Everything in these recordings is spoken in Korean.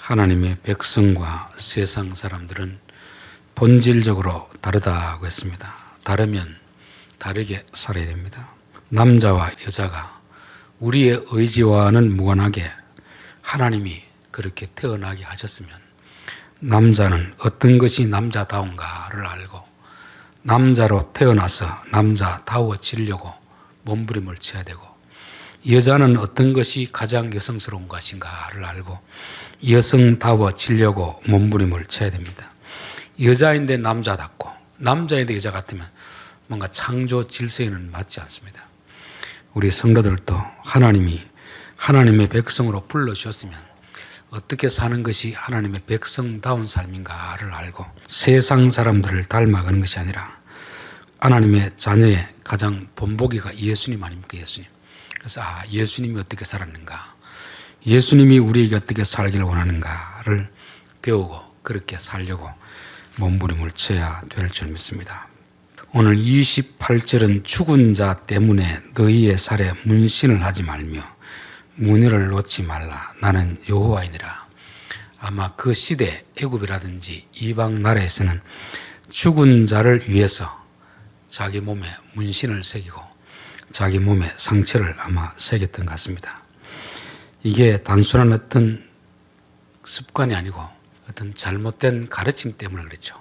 하나님의 백성과 세상 사람들은 본질적으로 다르다고 했습니다. 다르면 다르게 살아야 됩니다. 남자와 여자가 우리의 의지와는 무관하게 하나님이 그렇게 태어나게 하셨으면 남자는 어떤 것이 남자다운가를 알고 남자로 태어나서 남자다워지려고 몸부림을 쳐야 되고, 여자는 어떤 것이 가장 여성스러운 것인가를 알고 여성다워지려고 몸부림을 쳐야 됩니다. 여자인데 남자답고 남자인데 여자 같으면 뭔가 창조 질서에는 맞지 않습니다. 우리 성도들도 하나님이 하나님의 백성으로 불러주셨으면 어떻게 사는 것이 하나님의 백성다운 삶인가를 알고 세상 사람들을 닮아가는 것이 아니라 하나님의 자녀의 가장 본보기가 예수님 아닙니까? 예수님. 그래서 예수님이 어떻게 살았는가, 예수님이 우리에게 어떻게 살기를 원하는가를 배우고 그렇게 살려고 몸부림을 쳐야 될 줄 믿습니다. 오늘 28절은 죽은 자 때문에 너희의 살에 문신을 하지 말며 문의를 놓지 말라. 나는 여호와이니라. 아마 그 시대 애굽이라든지 이방 나라에서는 죽은 자를 위해서 자기 몸에 문신을 새기고 자기 몸에 상처를 아마 새겼던 것 같습니다. 이게 단순한 어떤 습관이 아니고 어떤 잘못된 가르침 때문에 그렇죠.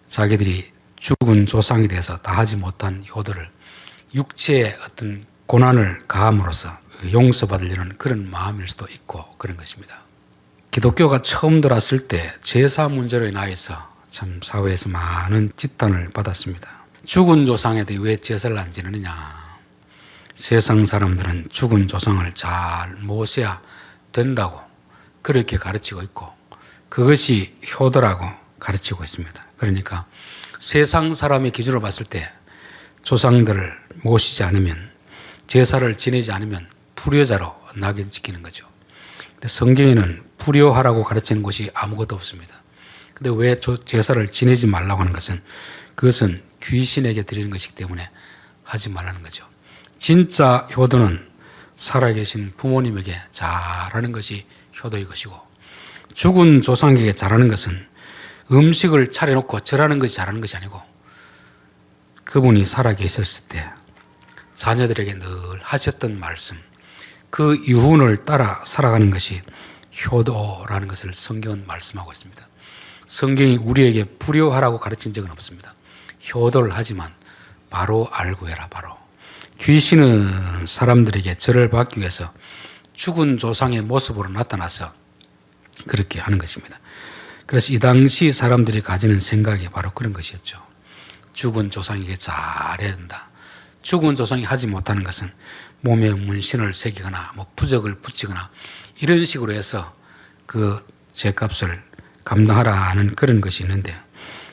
자기들이 죽은 조상에 대해서 다 하지 못한 효도를 육체의 어떤 고난을 가함으로써 용서받으려는 그런 마음일 수도 있고 그런 것입니다. 기독교가 처음 들어왔을 때 제사 문제로 인하여서 참 사회에서 많은 지탄을 받았습니다. 죽은 조상에 대해 왜 제사를 안 지내느냐. 세상 사람들은 죽은 조상을 잘 모셔야 된다고 그렇게 가르치고 있고 그것이 효도라고 가르치고 있습니다. 그러니까 세상 사람의 기준으로 봤을 때 조상들을 모시지 않으면, 제사를 지내지 않으면 불효자로 낙인찍히는 거죠. 근데 성경에는 불효하라고 가르치는 곳이 아무것도 없습니다. 근데 왜 제사를 지내지 말라고 하는 것은 그것은 귀신에게 드리는 것이기 때문에 하지 말라는 거죠. 진짜 효도는 살아계신 부모님에게 잘하는 것이 효도의 것이고, 죽은 조상에게 잘하는 것은 음식을 차려놓고 절하는 것이 잘하는 것이 아니고 그분이 살아계셨을 때 자녀들에게 늘 하셨던 말씀, 그 유훈을 따라 살아가는 것이 효도라는 것을 성경은 말씀하고 있습니다. 성경이 우리에게 불효하라고 가르친 적은 없습니다. 효도를 하지만 바로 알고 해라. 바로 귀신은 사람들에게 절을 받기 위해서 죽은 조상의 모습으로 나타나서 그렇게 하는 것입니다. 그래서 이 당시 사람들이 가지는 생각이 바로 그런 것이었죠. 죽은 조상에게 잘해야 된다. 죽은 조상이 하지 못하는 것은 몸에 문신을 새기거나 부적을 붙이거나 이런 식으로 해서 그 죄값을 감당하라는 그런 것이 있는데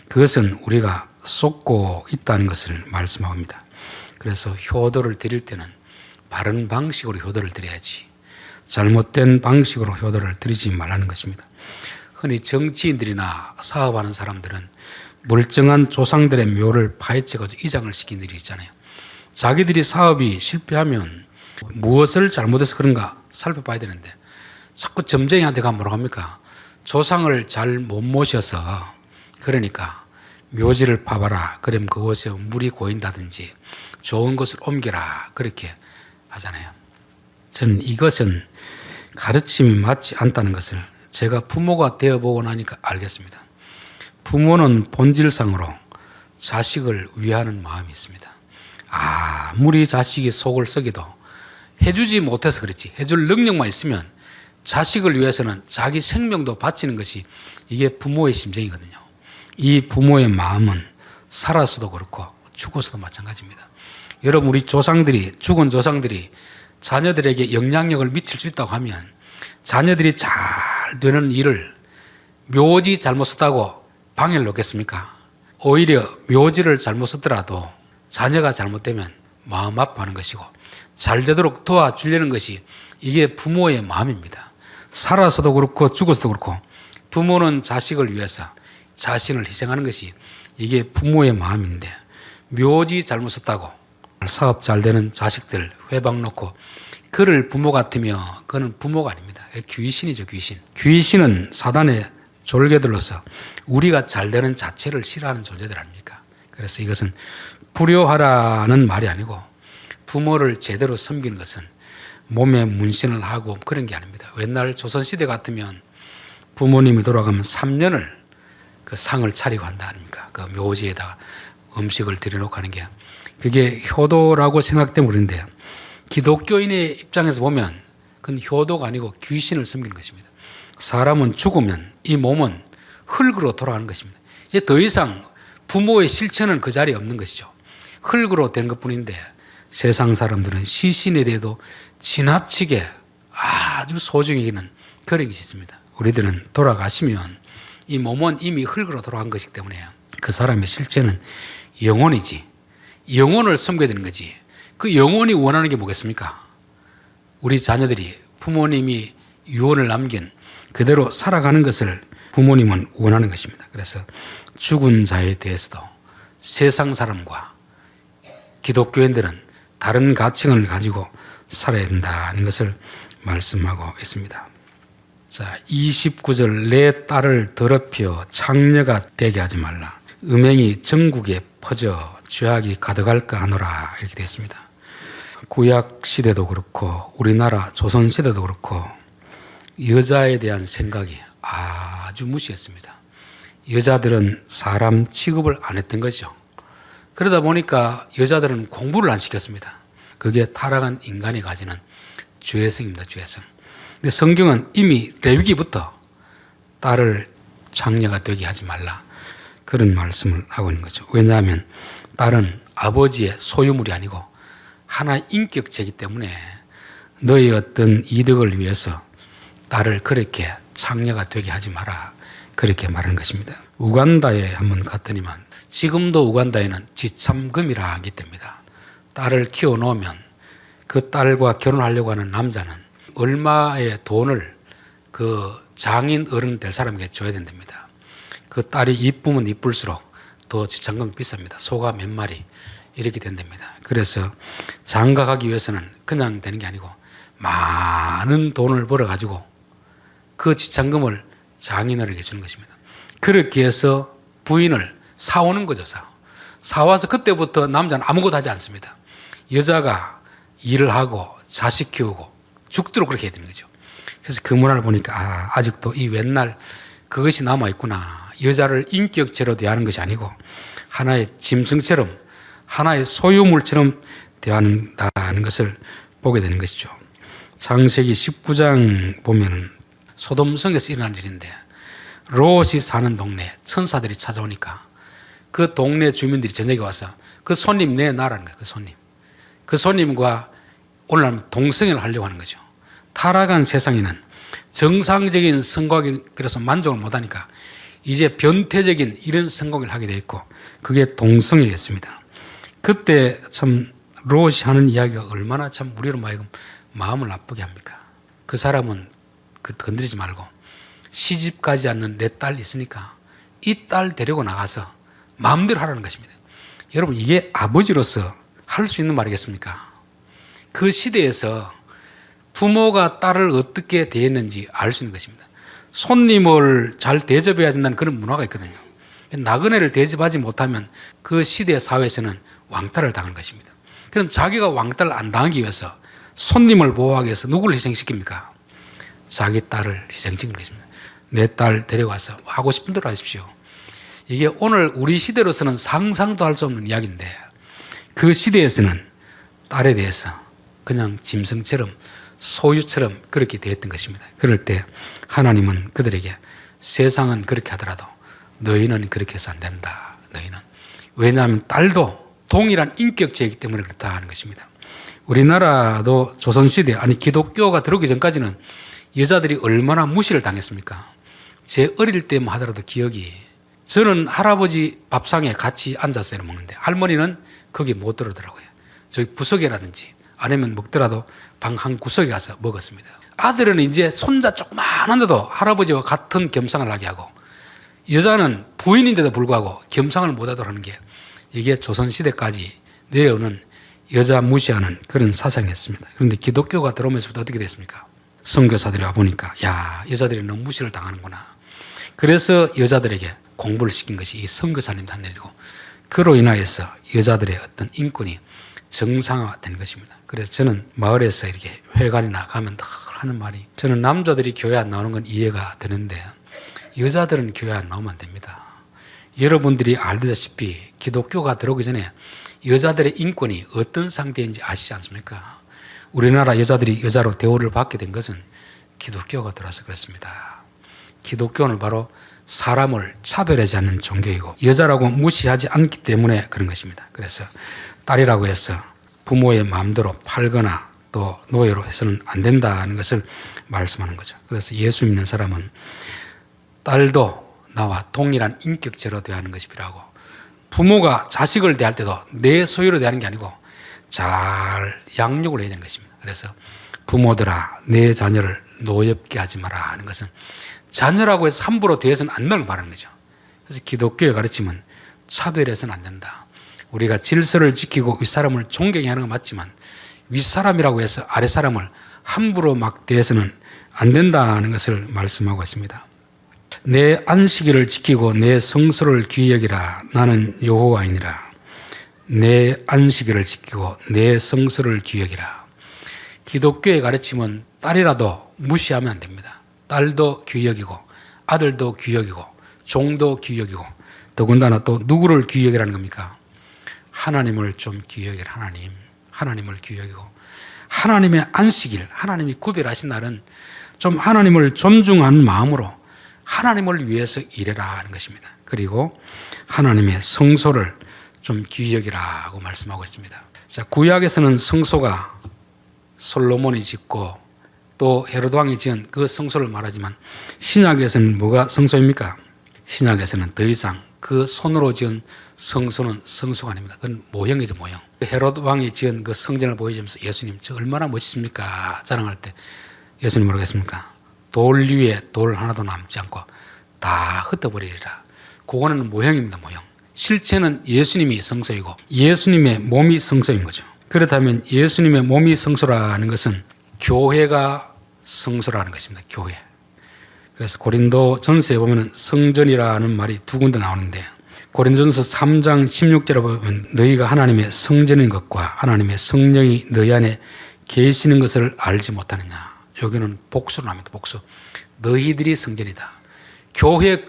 그것은 우리가 속고 있다는 것을 말씀합니다. 그래서 효도를 드릴 때는 바른 방식으로 효도를 드려야지 잘못된 방식으로 효도를 드리지 말라는 것입니다. 흔히 정치인들이나 사업하는 사람들은 멀쩡한 조상들의 묘를 파헤쳐가지고 이장을 시키는 일이 있잖아요. 자기들이 사업이 실패하면 무엇을 잘못해서 그런가 살펴봐야 되는데 자꾸 점쟁이한테 가면 뭐라고 합니까? 조상을 잘 못 모셔서 그러니까 묘지를 파봐라. 그러면 그곳에 물이 고인다든지 좋은 곳을 옮겨라. 그렇게 하잖아요. 저는 이것은 가르침이 맞지 않다는 것을 제가 부모가 되어보고 나니까 알겠습니다. 부모는 본질상으로 자식을 위하는 마음이 있습니다. 아무리 자식이 속을 썩여도 해주지 못해서 그렇지 해줄 능력만 있으면 자식을 위해서는 자기 생명도 바치는 것이 이게 부모의 심정이거든요. 이 부모의 마음은 살아서도 그렇고 죽어서도 마찬가지입니다. 여러분, 우리 조상들이, 죽은 조상들이 자녀들에게 영향력을 미칠 수 있다고 하면 자녀들이 잘 되는 일을 묘지 잘못 썼다고 방해를 놓겠습니까? 오히려 묘지를 잘못 썼더라도 자녀가 잘못되면 마음 아파하는 것이고 잘 되도록 도와주려는 것이 이게 부모의 마음입니다. 살아서도 그렇고 죽어서도 그렇고 부모는 자식을 위해서 자신을 희생하는 것이 이게 부모의 마음인데 묘지 잘못 썼다고 사업 잘 되는 자식들 회방 놓고 그를 부모 같으며 그는 부모가 아닙니다. 귀신이죠, 귀신. 귀신은 사단의 졸개들로서 우리가 잘 되는 자체를 싫어하는 존재들 아닙니까? 그래서 이것은 불효하라는 말이 아니고 부모를 제대로 섬기는 것은 몸에 문신을 하고 그런 게 아닙니다. 옛날 조선시대 같으면 부모님이 돌아가면 3년을 그 상을 차리고 한다 아닙니까? 그 묘지에다가 음식을 들여놓고 하는 게 그게 효도라고 생각되면 그런데 기독교인의 입장에서 보면 그건 효도가 아니고 귀신을 섬기는 것입니다. 사람은 죽으면 이 몸은 흙으로 돌아가는 것입니다. 이제 더 이상 부모의 실체는 그 자리에 없는 것이죠. 흙으로 된 것뿐인데 세상 사람들은 시신에 대해도 지나치게 아주 소중히 여기는 그런 것이 있습니다. 우리들은 돌아가시면 이 몸은 이미 흙으로 돌아간 것이기 때문에 그 사람의 실체는 영혼이지, 영혼을 섬겨야 되는 거지. 그 영혼이 원하는 게 뭐겠습니까? 우리 자녀들이 부모님이 유언을 남긴 그대로 살아가는 것을 부모님은 원하는 것입니다. 그래서 죽은 자에 대해서도 세상 사람과 기독교인들은 다른 가치관을 가지고 살아야 된다는 것을 말씀하고 있습니다. 자, 29절 내 딸을 더럽혀 창녀가 되게 하지 말라. 음행이 전국에 퍼져 죄악이 가득할까 하노라 이렇게 되어 있습니다. 구약 시대도 그렇고 우리나라 조선 시대도 그렇고 여자에 대한 생각이 아주 무시했습니다. 여자들은 사람 취급을 안 했던 거죠. 그러다 보니까 여자들은 공부를 안 시켰습니다. 그게 타락한 인간이 가지는 죄성입니다. 죄성. 근데 성경은 이미 레위기부터 딸을 장녀가 되게 하지 말라 그런 말씀을 하고 있는 거죠. 왜냐하면 딸은 아버지의 소유물이 아니고 하나의 인격체이기 때문에 너의 어떤 이득을 위해서 딸을 그렇게 장녀가 되게 하지 마라 그렇게 말하는 것입니다. 우간다에 한번 갔더니만 지금도 우간다에는 지참금이라 하기 때문에 딸을 키워놓으면 그 딸과 결혼하려고 하는 남자는 얼마의 돈을 그 장인 어른 될 사람에게 줘야 된답니다. 그 딸이 이쁘면 이쁠수록 더 지참금이 비쌉니다. 소가 몇 마리 이렇게 된답니다. 그래서 장가가기 위해서는 그냥 되는 게 아니고 많은 돈을 벌어가지고 그 지참금을 장인어른에게 주는 것입니다. 그렇게 해서 부인을 사오는 거죠. 사와서 그때부터 남자는 아무것도 하지 않습니다. 여자가 일을 하고 자식 키우고 죽도록 그렇게 해야 되는 거죠. 그래서 그 문화를 보니까 아직도 이 옛날 그것이 남아있구나. 여자를 인격체로 대하는 것이 아니고 하나의 짐승처럼 하나의 소유물처럼 대하는다는 것을 보게 되는 것이죠. 창세기 19장 보면 소돔성에서 일어난 일인데 롯이 사는 동네에 천사들이 찾아오니까 그 동네 주민들이 저녁에 와서 그 손님 내놔라는 거예요. 그 손님과 오늘 동성애를 하려고 하는 거죠. 타락한 세상에는 정상적인 성관계로서 만족을 못하니까 이제 변태적인 이런 성관계를 하게 되어 있고 그게 동성애였습니다. 그때 참 롯이 하는 이야기가 얼마나 참 우리로 하여금 마음을 나쁘게 합니까? 그 사람은 건드리지 말고 시집 가지 않는 내 딸 있으니까 이 딸 데리고 나가서 마음대로 하라는 것입니다. 여러분 이게 아버지로서 할 수 있는 말이겠습니까? 그 시대에서 부모가 딸을 어떻게 대했는지 알 수 있는 것입니다. 손님을 잘 대접해야 된다는 그런 문화가 있거든요. 나그네를 대접하지 못하면 그 시대 사회에서는 왕따를 당하는 것입니다. 그럼 자기가 왕따를 안 당하기 위해서 손님을 보호하기 위해서 누구를 희생시킵니까? 자기 딸을 희생시키는 것입니다. 내 딸 데려가서 하고 싶은 대로 하십시오. 이게 오늘 우리 시대로서는 상상도 할 수 없는 이야기인데 그 시대에서는 딸에 대해서 그냥 짐승처럼 소유처럼 그렇게 대했던 것입니다. 그럴 때 하나님은 그들에게 세상은 그렇게 하더라도 너희는 그렇게 해서 안 된다. 너희는. 왜냐하면 딸도 동일한 인격체이기 때문에 그렇다 하는 것입니다. 우리나라도 조선시대 아니 기독교가 들어오기 전까지는 여자들이 얼마나 무시를 당했습니까? 제 어릴 때만 하더라도 기억이 저는 할아버지 밥상에 같이 앉아서 먹는데 할머니는 거기 못 들어오더라고요. 저희 부엌이라든지 아니면 먹더라도 방 한 구석에 가서 먹었습니다. 아들은 이제 손자 조그만한데도 할아버지와 같은 겸상을 하게 하고 여자는 부인인데도 불구하고 겸상을 못하도록 하는 게 이게 조선시대까지 내려오는 여자 무시하는 그런 사상이었습니다. 그런데 기독교가 들어오면서부터 어떻게 됐습니까? 선교사들이 와보니까 야, 여자들이 너무 무시를 당하는구나. 그래서 여자들에게 공부를 시킨 것이 이 선교사님들 한 일이고, 그로 인하여서 여자들의 어떤 인권이 정상화된 것입니다. 그래서 저는 마을에서 이렇게 회관이나 가면 늘 하는 말이, 저는 남자들이 교회 안 나오는 건 이해가 되는데 여자들은 교회 안 나오면 안 됩니다. 여러분들이 알다시피 기독교가 들어오기 전에 여자들의 인권이 어떤 상태인지 아시지 않습니까? 우리나라 여자들이 여자로 대우를 받게 된 것은 기독교가 들어와서 그렇습니다. 기독교는 바로 사람을 차별하지 않는 종교이고 여자라고 무시하지 않기 때문에 그런 것입니다. 그래서 딸이라고 해서 부모의 마음대로 팔거나 또 노예로 해서는 안 된다는 것을 말씀하는 거죠. 그래서 예수 믿는 사람은 딸도 나와 동일한 인격체로 대하는 것이 필요하고, 부모가 자식을 대할 때도 내 소유로 대하는 게 아니고 잘 양육을 해야 되는 것입니다. 그래서 부모들아 내 자녀를 노엽게 하지 마라 하는 것은 자녀라고 해서 함부로 대해서는 안 된다고 말하는 거죠. 그래서 기독교의 가르침은 차별해서는 안 된다. 우리가 질서를 지키고 윗사람을 존경해야 하는 건 맞지만 윗사람이라고 해서 아랫사람을 함부로 막 대해서는 안 된다는 것을 말씀하고 있습니다. 내 안식일을 지키고 내 성소를 귀히 여기라. 나는 여호와이니라. 내 안식일을 지키고 내 성소를 귀히 여기라. 기독교의 가르침은 딸이라도 무시하면 안 됩니다. 딸도 귀히 여기고 아들도 귀히 여기고 종도 귀히 여기고, 더군다나 또 누구를 귀히 여기라는 겁니까? 하나님을 좀 귀히 여기라. 하나님을 귀히 여기고, 하나님의 안식일, 하나님이 구별하신 날은 좀 하나님을 존중하는 마음으로 하나님을 위해서 일해라 하는 것입니다. 그리고 하나님의 성소를 좀 귀히 여기라고 말씀하고 있습니다. 자, 구약에서는 성소가 솔로몬이 짓고 또 헤로드 왕이 지은 그 성소를 말하지만 신약에서는 뭐가 성소입니까? 신약에서는 더 이상 그 손으로 지은 성소는 성소가 아닙니다. 그건 모형이죠, 모형. 헤로드 왕이 지은 그 성전을 보여주면서 예수님 저 얼마나 멋있습니까? 자랑할 때 예수님 뭐라고 했습니까? 돌 위에 돌 하나도 남지 않고 다 흩어버리리라. 그거는 모형입니다, 모형. 실체는 예수님이 성소이고 예수님의 몸이 성소인 거죠. 그렇다면 예수님의 몸이 성소라는 것은 교회가 성소라는 것입니다. 교회. 그래서 고린도 전서에 보면 성전이라는 말이 두 군데 나오는데, 고린도전서 3장 16절에 보면 너희가 하나님의 성전인 것과 하나님의 성령이 너희 안에 계시는 것을 알지 못하느냐. 여기는 복수로 나옵니다. 복수. 너희들이 성전이다.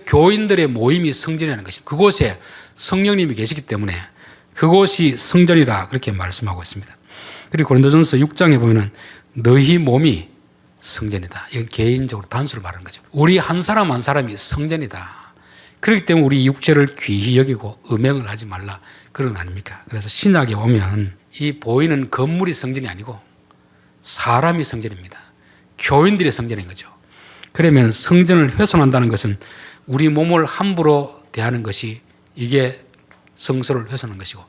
교인들의 모임이 성전이라는 것입니다. 그곳에 성령님이 계시기 때문에 그곳이 성전이라 그렇게 말씀하고 있습니다. 그리고 고린도전서 6장에 보면 너희 몸이 성전이다. 이건 개인적으로 단수를 말하는 거죠. 우리 한 사람 한 사람이 성전이다. 그렇기 때문에 우리 육체를 귀히 여기고 음행을 하지 말라. 그런 거 아닙니까? 그래서 신약에 오면 이 보이는 건물이 성전이 아니고 사람이 성전입니다. 교인들의 성전인 거죠. 그러면 성전을 훼손한다는 것은 우리 몸을 함부로 대하는 것이 이게 성소를 훼손하는 것이고,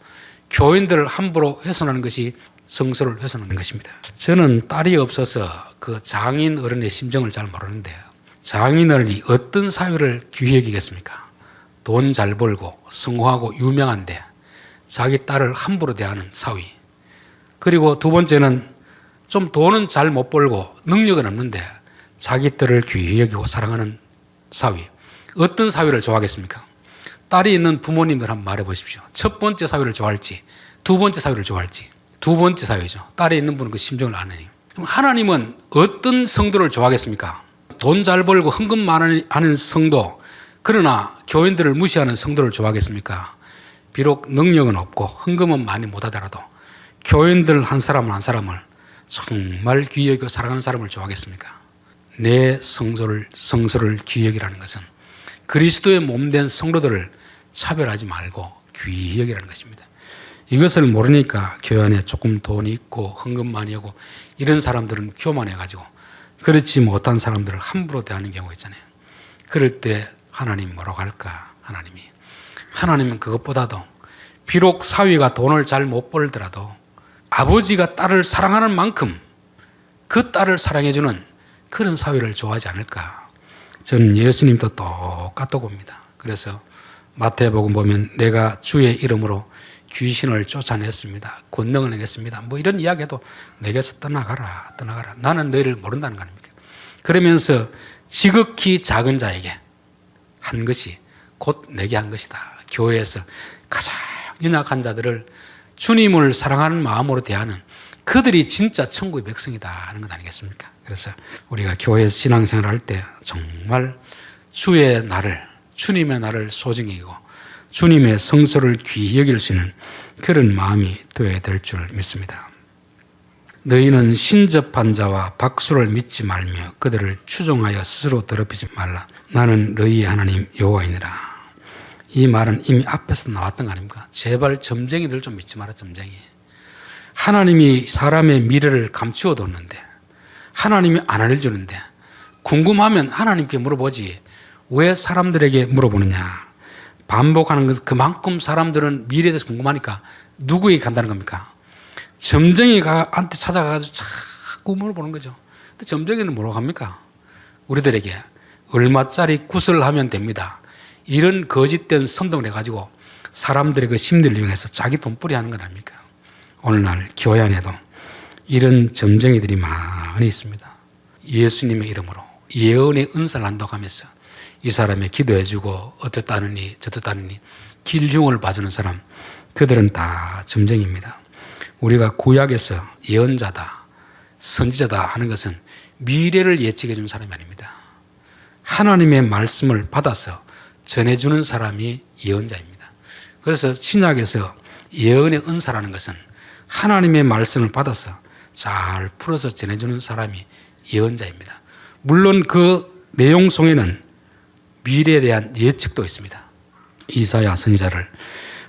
교인들을 함부로 훼손하는 것이 성소를 훼손하는 것입니다. 저는 딸이 없어서 그 장인 어른의 심정을 잘 모르는데, 장인 어른이 어떤 사회를 귀히 여기겠습니까? 돈 잘 벌고 성공하고 유명한데 자기 딸을 함부로 대하는 사위. 그리고 두 번째는 좀 돈은 잘 못 벌고 능력은 없는데 자기 딸을 귀히 여기고 사랑하는 사위. 어떤 사위를 좋아하겠습니까? 딸이 있는 부모님들 한번 말해 보십시오. 첫 번째 사위를 좋아할지 두 번째 사위를 좋아할지. 두 번째 사위죠. 딸이 있는 분은 그 심정을 아느니. 그럼 하나님은 어떤 성도를 좋아하겠습니까? 돈 잘 벌고 헌금 많은 성도, 그러나 교인들을 무시하는 성도를 좋아하겠습니까? 비록 능력은 없고 헌금은 많이 못하더라도 교인들 한 사람 한 사람을 정말 귀히 여기고 사랑하는 사람을 좋아하겠습니까? 내 성소를 귀히 여기라는 것은 그리스도의 몸된 성도들을 차별하지 말고 귀히 여기라는 것입니다. 이것을 모르니까 교회 안에 조금 돈이 있고 헌금 많이 하고 이런 사람들은 교만해가지고 그렇지 못한 사람들을 함부로 대하는 경우가 있잖아요. 그럴 때 하나님 뭐라고 할까? 하나님은 그것보다도 비록 사위가 돈을 잘 못 벌더라도 아버지가 딸을 사랑하는 만큼 그 딸을 사랑해주는 그런 사위를 좋아하지 않을까? 저는 예수님도 똑같다고 봅니다. 그래서 마태복음 보면 내가 주의 이름으로 귀신을 쫓아냈습니다. 권능을 내겠습니다. 뭐 이런 이야기도 내게서 떠나가라. 나는 너희를 모른다는 거 아닙니까? 그러면서 지극히 작은 자에게 한 것이 곧 내게 한 것이다. 교회에서 가장 연약한 자들을 주님을 사랑하는 마음으로 대하는 그들이 진짜 천국의 백성이다 하는 것 아니겠습니까? 그래서 우리가 교회에서 신앙생활을 할 때 정말 주의 날을, 주님의 날을 소중히 여기고 주님의 성소를 귀히 여길 수 있는 그런 마음이 되어야 될 줄 믿습니다. 너희는 신접한 자와 박수를 믿지 말며 그들을 추종하여 스스로 더럽히지 말라. 나는 너희의 하나님 여호와이니라. 이 말은 이미 앞에서 나왔던 거 아닙니까? 제발 점쟁이들 좀 믿지 마라. 점쟁이. 하나님이 사람의 미래를 감추어 뒀는데 하나님이 안 알려주는데 궁금하면 하나님께 물어보지 왜 사람들에게 물어보느냐. 반복하는 것은 그만큼 사람들은 미래에 대해서 궁금하니까 누구에게 간다는 겁니까? 점쟁이한테 찾아가서 자꾸 물어보는 거죠. 근데 점쟁이는 뭐라고 합니까? 우리들에게 얼마짜리 굿을 하면 됩니다. 이런 거짓된 선동을 해가지고 사람들의 그 심리를 이용해서 자기 돈벌이 하는 건 아닙니까? 오늘날 교회 안에도 이런 점쟁이들이 많이 있습니다. 예수님의 이름으로 예언의 은사를 한다고 하면서 이 사람이 기도해주고 어떻다느니 저떻다느니 길흉을 봐주는 사람, 그들은 다 점쟁이입니다. 우리가 구약에서 예언자다, 선지자다 하는 것은 미래를 예측해 주는 사람이 아닙니다. 하나님의 말씀을 받아서 전해주는 사람이 예언자입니다. 그래서 신약에서 예언의 은사라는 것은 하나님의 말씀을 받아서 잘 풀어서 전해주는 사람이 예언자입니다. 물론 그 내용 속에는 미래에 대한 예측도 있습니다. 이사야 선지자를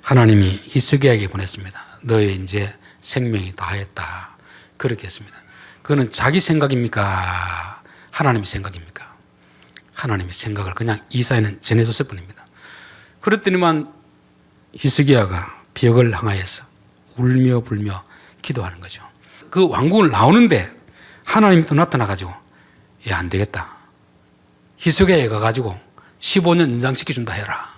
하나님이 히스기야에게 보냈습니다. 너의 이제 생명이 다했다. 그렇게 했습니다. 그거는 자기 생각입니까? 하나님의 생각입니까? 하나님의 생각을 그냥 이사야는 전해줬을 뿐입니다. 그랬더니만 히스기야가 벽을 향하여서 울며 불며 기도하는 거죠. 그 왕궁을 나오는데 하나님이 또 나타나가지고 야, 안 되겠다. 히스기야에 가가지고 15년 연장시켜준다 해라.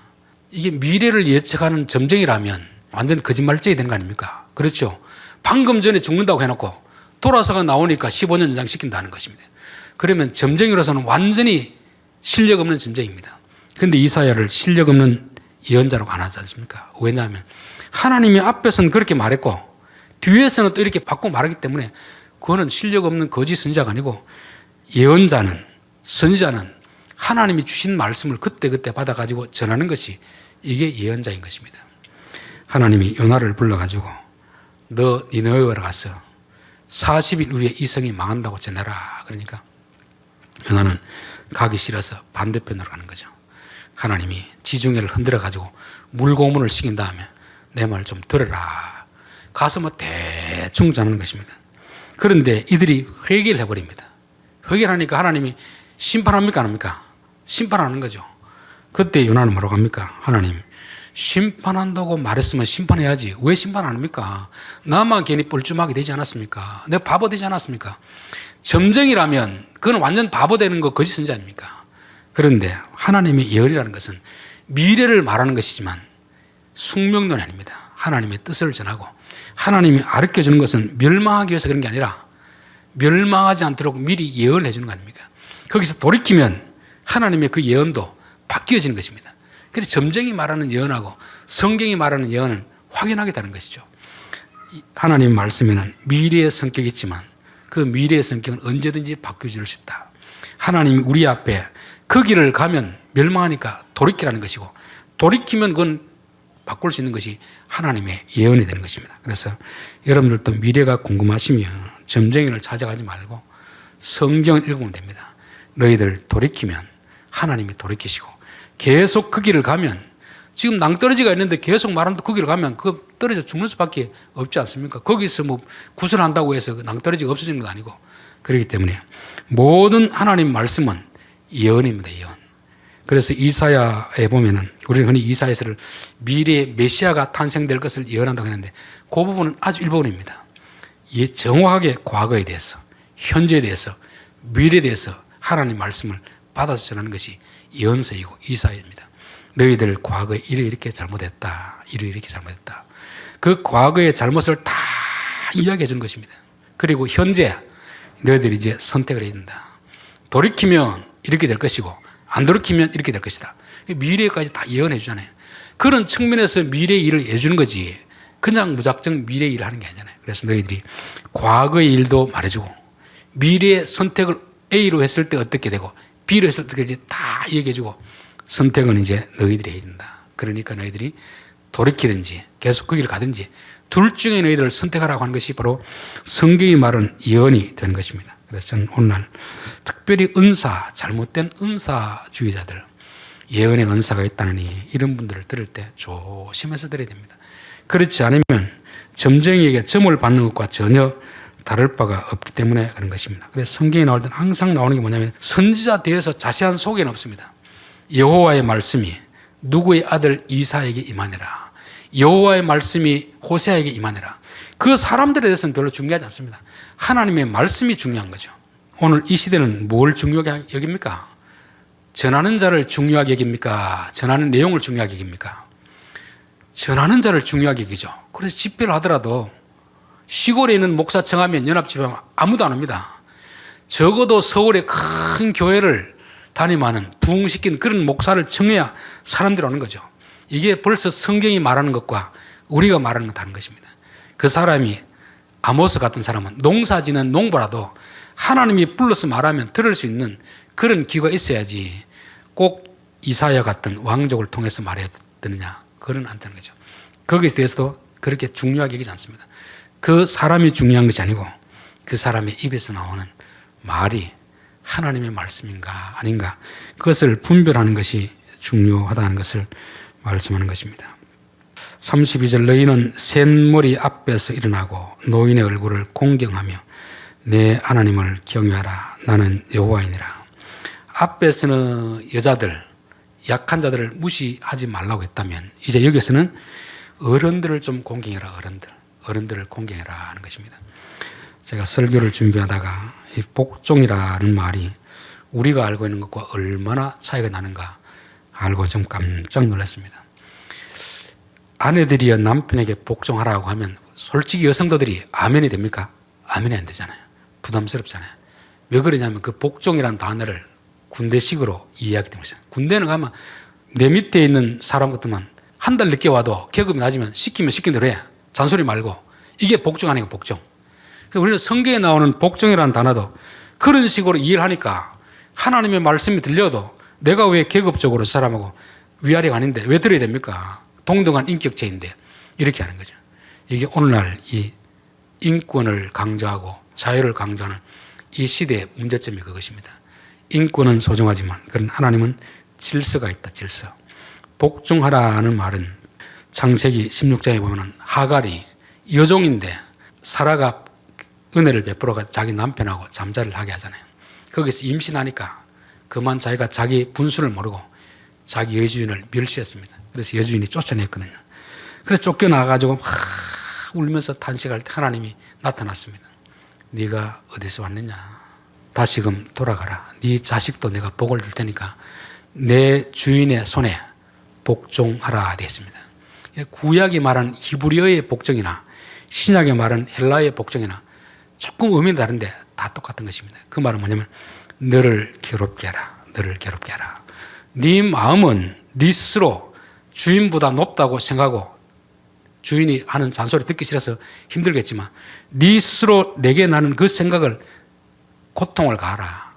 이게 미래를 예측하는 점쟁이라면 완전 거짓말쟁이 되는 거 아닙니까? 그렇죠. 방금 전에 죽는다고 해놓고 돌아서가 나오니까 15년 연장시킨다는 것입니다. 그러면 점쟁이로서는 완전히 실력 없는 점쟁이입니다. 그런데 이사야를 실력 없는 예언자라고 안 하지 않습니까? 왜냐하면 하나님이 앞에서는 그렇게 말했고 뒤에서는 또 이렇게 바꾸고 말하기 때문에 그거는 실력 없는 거짓 선지자가 아니고 예언자는, 선지자는 하나님이 주신 말씀을 그때그때 받아가지고 전하는 것이 이게 예언자인 것입니다. 하나님이 요나를 불러가지고 너 니느웨로 가서 40일 후에 이 성이 망한다고 전해라. 그러니까 요나는 가기 싫어서 반대편으로 가는 거죠. 하나님이 지중해를 흔들어가지고 물고문을 시킨 다음에 내 말 좀 들어라. 가서 뭐 대충 전하는 것입니다. 그런데 이들이 회개를 해버립니다. 회개를 하니까 하나님이 심판합니까? 안 합니까? 심판하는 거죠. 그때 요나는 뭐라고 합니까? 하나님, 심판한다고 말했으면 심판해야지. 왜 심판 안 합니까? 나만 괜히 뻘쭘하게 되지 않았습니까? 내가 바보 되지 않았습니까? 점쟁이라면 그건 완전 바보 되는 거 거짓 선지 아닙니까? 그런데 하나님의 예언이라는 것은 미래를 말하는 것이지만 숙명론이 아닙니다. 하나님의 뜻을 전하고 하나님이 가르쳐주는 것은 멸망하기 위해서 그런 게 아니라 멸망하지 않도록 미리 예언을 해주는 거 아닙니까? 거기서 돌이키면 하나님의 그 예언도 바뀌어지는 것입니다. 그래서 점쟁이 말하는 예언하고 성경이 말하는 예언은 확연하게 다른 것이죠. 하나님 말씀에는 미래의 성격이 있지만 그 미래의 성격은 언제든지 바뀌어질 수 있다. 하나님이 우리 앞에 그 길을 가면 멸망하니까 돌이키라는 것이고 돌이키면 그건 바꿀 수 있는 것이 하나님의 예언이 되는 것입니다. 그래서 여러분들도 미래가 궁금하시면 점쟁이를 찾아가지 말고 성경을 읽으면 됩니다. 너희들 돌이키면 하나님이 돌이키시고 계속 그 길을 가면 지금 낭떠러지가 있는데 계속 말하는데 그 길을 가면 그 떨어져 죽는 수밖에 없지 않습니까? 거기서 뭐 구슬한다고 해서 낭떠러지가 없어지는 건 아니고 그렇기 때문에 모든 하나님 말씀은 예언입니다. 예언. 그래서 이사야에 보면은 우리는 흔히 이사야서를 미래의 메시아가 탄생될 것을 예언한다고 했는데 그 부분은 아주 일부분입니다. 정확하게 과거에 대해서, 현재에 대해서, 미래에 대해서 하나님 말씀을 받아서 전하는 것이 예언서이고 이사야입니다. 너희들 과거에 이렇게 잘못했다. 이렇게 잘못했다. 그 과거의 잘못을 다 이야기해 주는 것입니다. 그리고 현재 너희들이 이제 선택을 해야 된다. 돌이키면 이렇게 될 것이고 안 돌이키면 이렇게 될 것이다. 미래까지 다 예언해 주잖아요. 그런 측면에서 미래 일을 해주는 거지 그냥 무작정 미래 일을 하는 게 아니잖아요. 그래서 너희들이 과거의 일도 말해주고 미래의 선택을 A로 했을 때 어떻게 되고 B로 했을 때 어떻게 다 얘기해 주고 선택은 이제 너희들이 해야 된다. 그러니까 너희들이 돌이키든지 계속 그 길을 가든지 둘 중에 너희들을 선택하라고 하는 것이 바로 성경이 말하는 예언이 되는 것입니다. 그래서 저는 오늘날 특별히 은사, 잘못된 은사주의자들, 예언의 은사가 있다느니 이런 분들을 들을 때 조심해서 들어야 됩니다. 그렇지 않으면 점쟁이에게 점을 받는 것과 전혀 다를 바가 없기 때문에 그런 것입니다. 그래서 성경에 나올 때는 항상 나오는 게 뭐냐면 선지자 대해서 자세한 소개는 없습니다. 여호와의 말씀이 누구의 아들 이사에게 임하니라. 여호와의 말씀이 호세아에게 임하니라. 그 사람들에 대해서는 별로 중요하지 않습니다. 하나님의 말씀이 중요한 거죠. 오늘 이 시대는 뭘 중요하게 여깁니까? 전하는 자를 중요하게 여깁니까? 전하는 내용을 중요하게 여깁니까? 전하는 자를 중요하게 여기죠. 그래서 집회를 하더라도 시골에 있는 목사청 하면 연합집회하면 아무도 안 옵니다. 적어도 서울의 큰 교회를 담임하는 부흥시킨 그런 목사를 청해야 사람들이 오는 거죠. 이게 벌써 성경이 말하는 것과 우리가 말하는 건 다른 것입니다. 그 사람이 아모스 같은 사람은 농사지는 농부라도 하나님이 불러서 말하면 들을 수 있는 그런 기가 있어야지 꼭 이사야 같은 왕족을 통해서 말해야 되느냐. 그건 안 되는 거죠. 거기에 대해서도 그렇게 중요하게 여기지 않습니다. 그 사람이 중요한 것이 아니고 그 사람의 입에서 나오는 말이 하나님의 말씀인가 아닌가 그것을 분별하는 것이 중요하다는 것을 말씀하는 것입니다. 32절 너희는 셋머리 앞에서 일어나고 노인의 얼굴을 공경하며 내 하나님을 경외하라. 나는 여호와이니라. 앞에서는 여자들, 약한 자들을 무시하지 말라고 했다면 이제 여기서는 어른들을 좀 공경해라. 어른들을 공경해라 하는 것입니다. 제가 설교를 준비하다가 이 복종이라는 말이 우리가 알고 있는 것과 얼마나 차이가 나는가 알고 좀 깜짝 놀랐습니다. 아내들이여 남편에게 복종하라고 하면 솔직히 여성도들이 아멘이 됩니까? 아멘이 안 되잖아요. 부담스럽잖아요. 왜 그러냐면 그 복종이라는 단어를 군대식으로 이해하기 때문이죠. 군대는 가면 내 밑에 있는 사람 같으면 한 달 늦게 와도 계급이 낮으면 시키면 시킨 대로 해. 잔소리 말고. 이게 복종 아니고 복종. 우리는 성경에 나오는 복종이라는 단어도 그런 식으로 이해를 하니까 하나님의 말씀이 들려도 내가 왜 계급적으로 사람하고 위아래가 아닌데 왜 들어야 됩니까? 동등한 인격체인데 이렇게 하는 거죠. 이게 오늘날 이 인권을 강조하고 자유를 강조하는 이 시대의 문제점이 그것입니다. 인권은 소중하지만 그런 하나님은 질서가 있다. 질서. 복종하라는 말은 창세기 16장에 보면 하갈이 여종인데 사라가 은혜를 베풀어가 자기 남편하고 잠자리를 하게 하잖아요. 거기서 임신하니까 그만 자기가 자기 분수를 모르고 자기 여주인을 멸시했습니다. 그래서 여주인이 쫓아냈거든요. 그래서 쫓겨나가지고 막 울면서 탄식할 때 하나님이 나타났습니다. 네가 어디서 왔느냐? 다시금 돌아가라. 네 자식도 내가 복을 줄 테니까 내 주인의 손에 복종하라 되었습니다. 구약이 말하는 히브리어의 복종이나 신약이 말하는 헬라어의 복종이나 조금 의미는 다른데 다 똑같은 것입니다. 그 말은 뭐냐면 너를 괴롭게 하라. 너를 괴롭게 하라. 네 마음은 네 스스로 주인보다 높다고 생각하고 주인이 하는 잔소리 듣기 싫어서 힘들겠지만 네 스스로 내게 나는 그 생각을 고통을 가하라.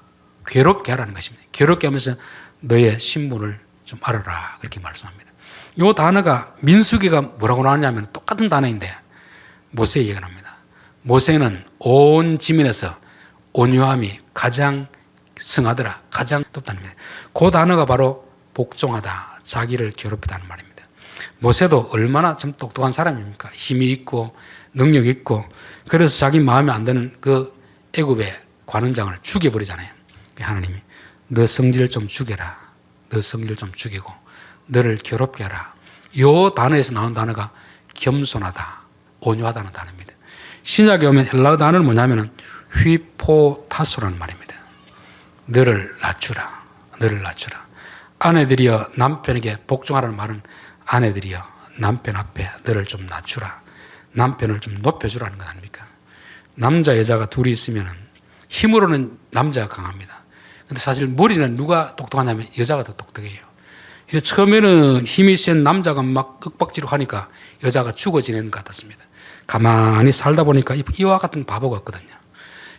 괴롭게 하라는 것입니다. 괴롭게 하면서 너의 신분을 좀 알아라. 그렇게 말씀합니다. 이 단어가 민수기가 뭐라고 나오냐면 똑같은 단어인데 모세 얘기가 납니다. 모세는 온 지면에서 온유함이 가장 성하더라. 가장 높다는 겁니다. 그 단어가 바로 복종하다. 자기를 괴롭히다는 말입니다. 모세도 얼마나 좀 똑똑한 사람입니까? 힘이 있고 능력이 있고 그래서 자기 마음에 안 드는 그 애굽의 관원장을 죽여버리잖아요. 하나님이 너 성질을 좀 죽여라. 너 성질을 좀 죽이고 너를 괴롭게 하라. 이 단어에서 나온 단어가 겸손하다. 온유하다는 단어입니다. 신약에 오면 헬라어 단어는 뭐냐면 휘포타소라는 말입니다. 너를 낮추라. 너를 낮추라. 아내들이여 남편에게 복종하라는 말은 아내들이여 남편 앞에 너를 좀 낮추라. 남편을 좀 높여주라는 것 아닙니까? 남자 여자가 둘이 있으면 힘으로는 남자가 강합니다. 근데 사실 머리는 누가 똑똑하냐면 여자가 더 똑똑해요. 그래서 처음에는 힘이 센 남자가 막 윽박지르고 하니까 여자가 죽어 지내는 것 같았습니다. 가만히 살다 보니까 이와 같은 바보가 없거든요.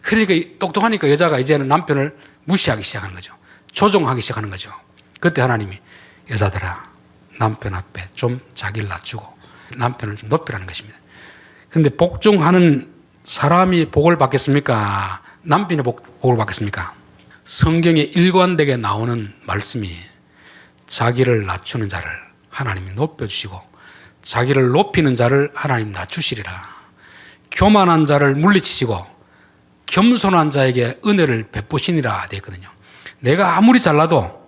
그러니까 똑똑하니까 여자가 이제는 남편을 무시하기 시작하는 거죠. 조종하기 시작하는 거죠. 그때 하나님이 여자들아, 남편 앞에 좀 자기를 낮추고 남편을 좀 높이라는 것입니다. 그런데 복종하는 사람이 복을 받겠습니까? 남편이 복을 받겠습니까? 성경에 일관되게 나오는 말씀이 자기를 낮추는 자를 하나님이 높여주시고 자기를 높이는 자를 하나님 낮추시리라. 교만한 자를 물리치시고 겸손한 자에게 은혜를 베푸시니라 되어 있거든요. 내가 아무리 잘나도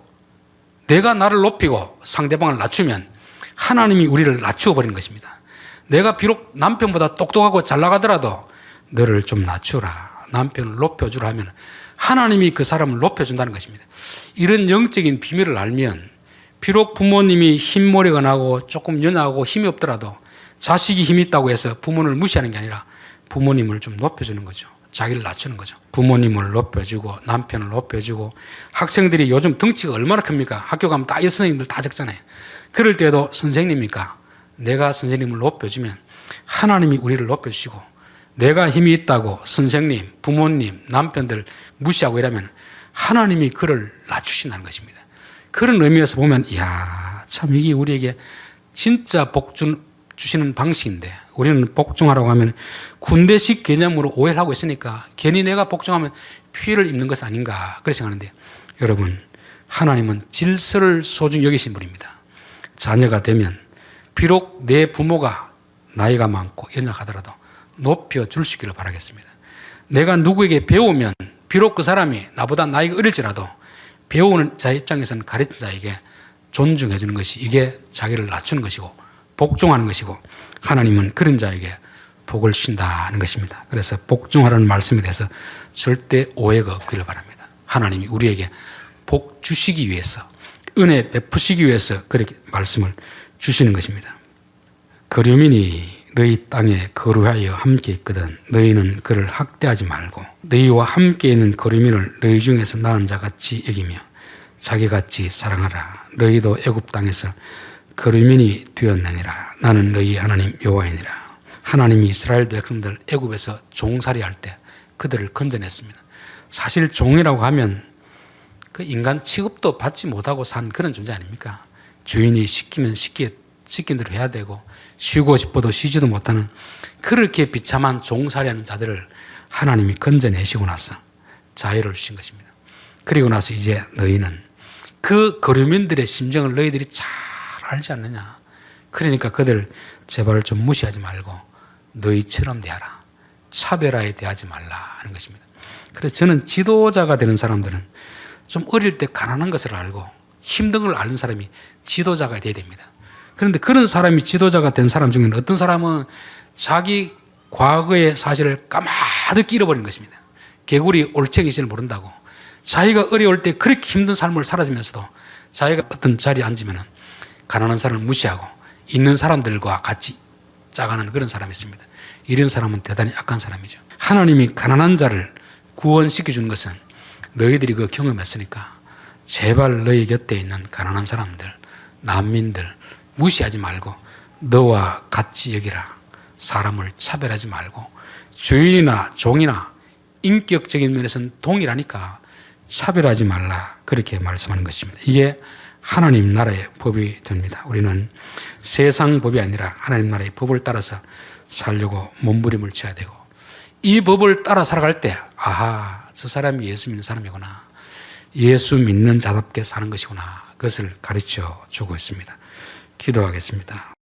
내가 나를 높이고 상대방을 낮추면 하나님이 우리를 낮추어 버리는 것입니다. 내가 비록 남편보다 똑똑하고 잘 나가더라도 너를 좀 낮추라, 남편을 높여주라 하면 하나님이 그 사람을 높여준다는 것입니다. 이런 영적인 비밀을 알면 비록 부모님이 흰머리가 나고 조금 연하고 힘이 없더라도 자식이 힘이 있다고 해서 부모를 무시하는 게 아니라 부모님을 좀 높여주는 거죠. 자기를 낮추는 거죠. 부모님을 높여주고 남편을 높여주고 학생들이 요즘 덩치가 얼마나 큽니까? 학교 가면 다 여선생님들 다 적잖아요. 그럴 때도 선생님입니까? 내가 선생님을 높여주면 하나님이 우리를 높여주시고 내가 힘이 있다고 선생님, 부모님, 남편들 무시하고 이러면 하나님이 그를 낮추신다는 것입니다. 그런 의미에서 보면 이야, 참 이게 우리에게 진짜 복 주시는 방식인데 우리는 복종하라고 하면 군대식 개념으로 오해를 하고 있으니까 괜히 내가 복종하면 피해를 입는 것이 아닌가 그렇게 생각하는데 여러분, 하나님은 질서를 소중히 여기신 분입니다. 자녀가 되면 비록 내 부모가 나이가 많고 연약하더라도 높여줄 수 있기를 바라겠습니다. 내가 누구에게 배우면 비록 그 사람이 나보다 나이가 어릴지라도 배우는 자 입장에서는 가르친 자에게 존중해 주는 것이 이게 자기를 낮추는 것이고 복종하는 것이고 하나님은 그런 자에게 복을 주신다는 것입니다. 그래서 복종하라는 말씀에 대해서 절대 오해가 없기를 바랍니다. 하나님이 우리에게 복 주시기 위해서 은혜 베푸시기 위해서 그렇게 말씀을 주시는 것입니다. 거류민이 너희 땅에 거류하여 함께 있거든 너희는 그를 학대하지 말고 너희와 함께 있는 거류민을 너희 중에서 낳은 자같이 여기며 자기같이 사랑하라. 너희도 애굽 땅에서 거류민이 되었느니라. 나는 너희 하나님 여호와이니라. 하나님이 이스라엘 백성들 애굽에서 종살이 할 때 그들을 건져냈습니다. 사실 종이라고 하면 그 인간 취급도 받지 못하고 산 그런 존재 아닙니까? 주인이 시키면 시킨 대로 해야 되고 쉬고 싶어도 쉬지도 못하는 그렇게 비참한 종살이하는 자들을 하나님이 건져내시고 나서 자유를 주신 것입니다. 그리고 나서 이제 너희는 그 거류민들의 심정을 너희들이 잘 알지 않느냐. 그러니까 그들 제발 좀 무시하지 말고 너희처럼 대하라. 차별하에 대하지 말라 하는 것입니다. 그래서 저는 지도자가 되는 사람들은 좀 어릴 때 가난한 것을 알고 힘든 걸 아는 사람이 지도자가 돼야 됩니다. 그런데 그런 사람이 지도자가 된 사람 중에는 어떤 사람은 자기 과거의 사실을 까마득히 잃어버린 것입니다. 개구리 올챙이질 모른다고 자기가 어려울 때 그렇게 힘든 삶을 살았으면서도 자기가 어떤 자리에 앉으면 가난한 사람을 무시하고 있는 사람들과 같이 짜가는 그런 사람이 있습니다. 이런 사람은 대단히 악한 사람이죠. 하나님이 가난한 자를 구원시켜 주는 것은 너희들이 그 경험했으니까 제발 너희 곁에 있는 가난한 사람들, 난민들 무시하지 말고 너와 같이 여기라. 사람을 차별하지 말고 주인이나 종이나 인격적인 면에서는 동일하니까 차별하지 말라. 그렇게 말씀하는 것입니다. 이게 하나님 나라의 법이 됩니다. 우리는 세상 법이 아니라 하나님 나라의 법을 따라서 살려고 몸부림을 쳐야 되고 이 법을 따라 살아갈 때 아하, 저 사람이 예수 믿는 사람이구나. 예수 믿는 자답게 사는 것이구나. 그것을 가르쳐 주고 있습니다. 기도하겠습니다.